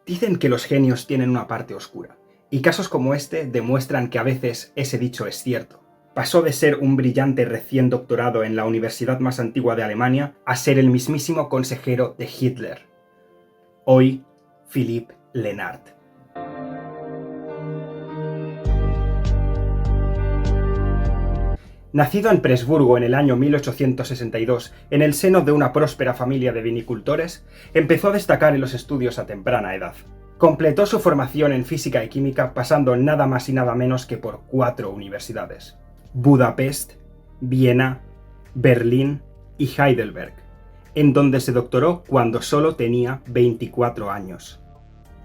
Dicen que los genios tienen una parte oscura, y casos como este demuestran que a veces ese dicho es cierto. Pasó de ser un brillante recién doctorado en la universidad más antigua de Alemania a ser el mismísimo consejero de Hitler. Hoy, Philippe Lenard. Nacido en Presburgo en el año 1862, en el seno de una próspera familia de vinicultores, empezó a destacar en los estudios a temprana edad. Completó su formación en física y química pasando nada más y nada menos que por 4 universidades: Budapest, Viena, Berlín y Heidelberg, en donde se doctoró cuando solo tenía 24 años.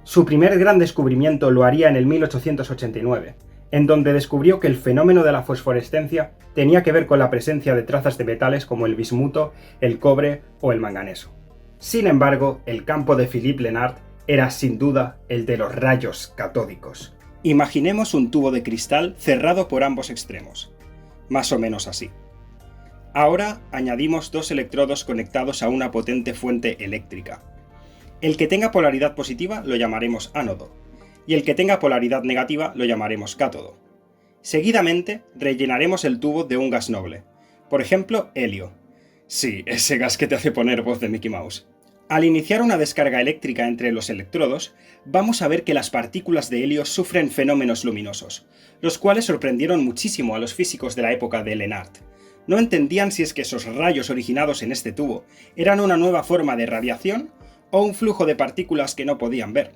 Su primer gran descubrimiento lo haría en el 1889, en donde descubrió que el fenómeno de la fosforescencia tenía que ver con la presencia de trazas de metales como el bismuto, el cobre o el manganeso. Sin embargo, el campo de Philippe Lenard era sin duda el de los rayos catódicos. Imaginemos un tubo de cristal cerrado por ambos extremos, más o menos así. Ahora añadimos 2 electrodos conectados a una potente fuente eléctrica. El que tenga polaridad positiva lo llamaremos ánodo, y el que tenga polaridad negativa lo llamaremos cátodo. Seguidamente, rellenaremos el tubo de un gas noble, por ejemplo, helio. Sí, ese gas que te hace poner voz de Mickey Mouse. Al iniciar una descarga eléctrica entre los electrodos, vamos a ver que las partículas de helio sufren fenómenos luminosos, los cuales sorprendieron muchísimo a los físicos de la época de Lenard. No entendían si es que esos rayos originados en este tubo eran una nueva forma de radiación o un flujo de partículas que no podían ver.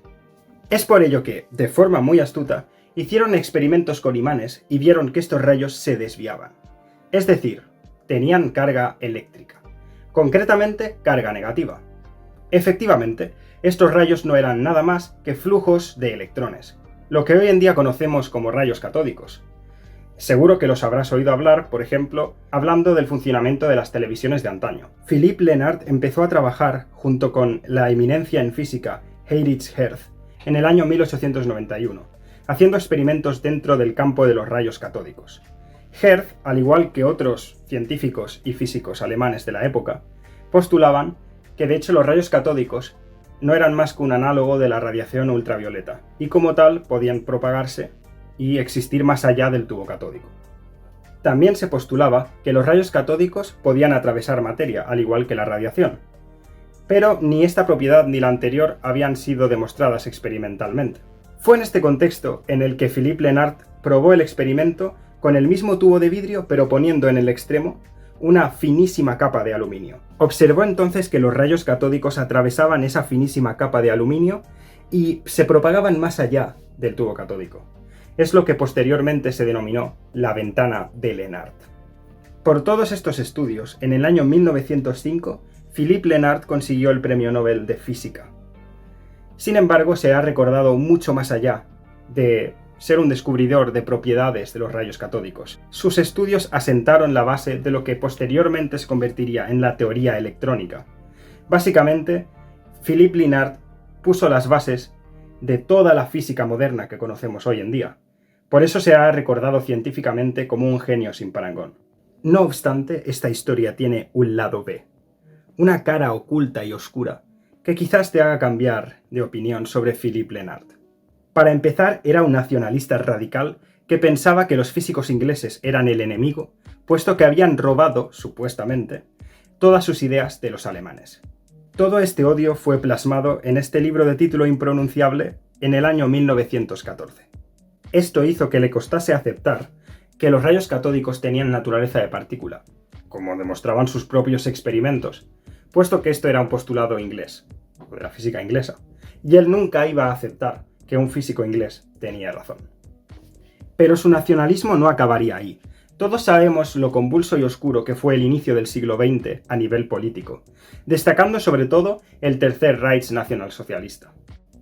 Es por ello que, de forma muy astuta, hicieron experimentos con imanes y vieron que estos rayos se desviaban. Es decir, tenían carga eléctrica. Concretamente, carga negativa. Efectivamente, estos rayos no eran nada más que flujos de electrones, lo que hoy en día conocemos como rayos catódicos. Seguro que los habrás oído hablar, por ejemplo, hablando del funcionamiento de las televisiones de antaño. Philippe Lenard empezó a trabajar junto con la eminencia en física Heinrich Hertz en el año 1891, haciendo experimentos dentro del campo de los rayos catódicos. Hertz, al igual que otros científicos y físicos alemanes de la época, postulaban que de hecho los rayos catódicos no eran más que un análogo de la radiación ultravioleta, y como tal podían propagarse y existir más allá del tubo catódico. También se postulaba que los rayos catódicos podían atravesar materia, al igual que la radiación, pero ni esta propiedad ni la anterior habían sido demostradas experimentalmente. Fue en este contexto en el que Philippe Lenard probó el experimento con el mismo tubo de vidrio, pero poniendo en el extremo una finísima capa de aluminio. Observó entonces que los rayos catódicos atravesaban esa finísima capa de aluminio y se propagaban más allá del tubo catódico. Es lo que posteriormente se denominó la ventana de Lenard. Por todos estos estudios, en el año 1905, Philippe Lenard consiguió el Premio Nobel de Física. Sin embargo, se ha recordado mucho más allá de ser un descubridor de propiedades de los rayos catódicos. Sus estudios asentaron la base de lo que posteriormente se convertiría en la teoría electrónica. Básicamente, Philippe Lenard puso las bases de toda la física moderna que conocemos hoy en día. Por eso se ha recordado científicamente como un genio sin parangón. No obstante, esta historia tiene un lado B, una cara oculta y oscura, que quizás te haga cambiar de opinión sobre Philippe Lenard. Para empezar, era un nacionalista radical que pensaba que los físicos ingleses eran el enemigo, puesto que habían robado, supuestamente, todas sus ideas de los alemanes. Todo este odio fue plasmado en este libro de título impronunciable en el año 1914. Esto hizo que le costase aceptar que los rayos catódicos tenían naturaleza de partícula, como demostraban sus propios experimentos, puesto que esto era un postulado inglés, de la física inglesa, y él nunca iba a aceptar que un físico inglés tenía razón. Pero su nacionalismo no acabaría ahí. Todos sabemos lo convulso y oscuro que fue el inicio del siglo XX a nivel político, destacando sobre todo el Tercer Reich nacionalsocialista.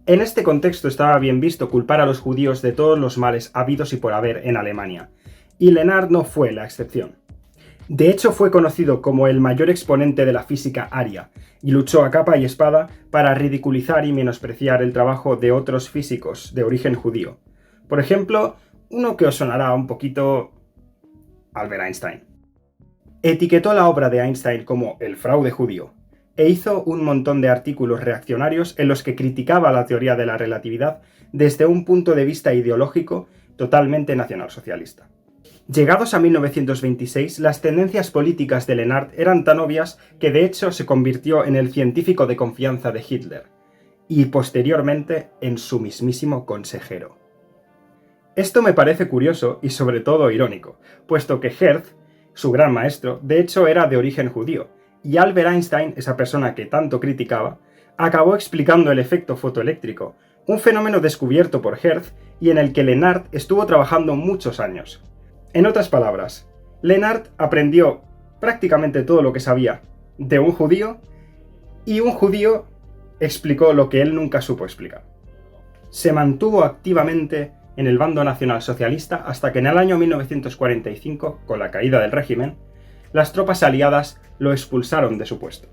En este contexto estaba bien visto culpar a los judíos de todos los males habidos y por haber en Alemania, y Lenard no fue la excepción. De hecho, fue conocido como el mayor exponente de la física aria, y luchó a capa y espada para ridiculizar y menospreciar el trabajo de otros físicos de origen judío. Por ejemplo, uno que os sonará un poquito: Albert Einstein. Etiquetó la obra de Einstein como el fraude judío, e hizo un montón de artículos reaccionarios en los que criticaba la teoría de la relatividad desde un punto de vista ideológico totalmente nacionalsocialista. Llegados a 1926, las tendencias políticas de Lennart eran tan obvias que de hecho se convirtió en el científico de confianza de Hitler, y posteriormente en su mismísimo consejero. Esto me parece curioso y sobre todo irónico, puesto que Hertz, su gran maestro, de hecho era de origen judío, y Albert Einstein, esa persona que tanto criticaba, acabó explicando el efecto fotoeléctrico, un fenómeno descubierto por Hertz y en el que Lennart estuvo trabajando muchos años. En otras palabras, Lennart aprendió prácticamente todo lo que sabía de un judío, y un judío explicó lo que él nunca supo explicar. Se mantuvo activamente en el bando nacionalsocialista hasta que en el año 1945, con la caída del régimen, las tropas aliadas lo expulsaron de su puesto.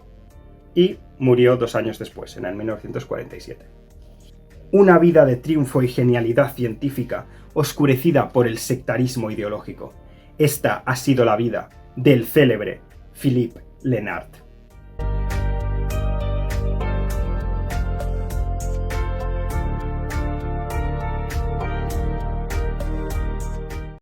Y murió 2 años después, en el 1947. Una vida de triunfo y genialidad científica oscurecida por el sectarismo ideológico. Esta ha sido la vida del célebre Philippe Lennart.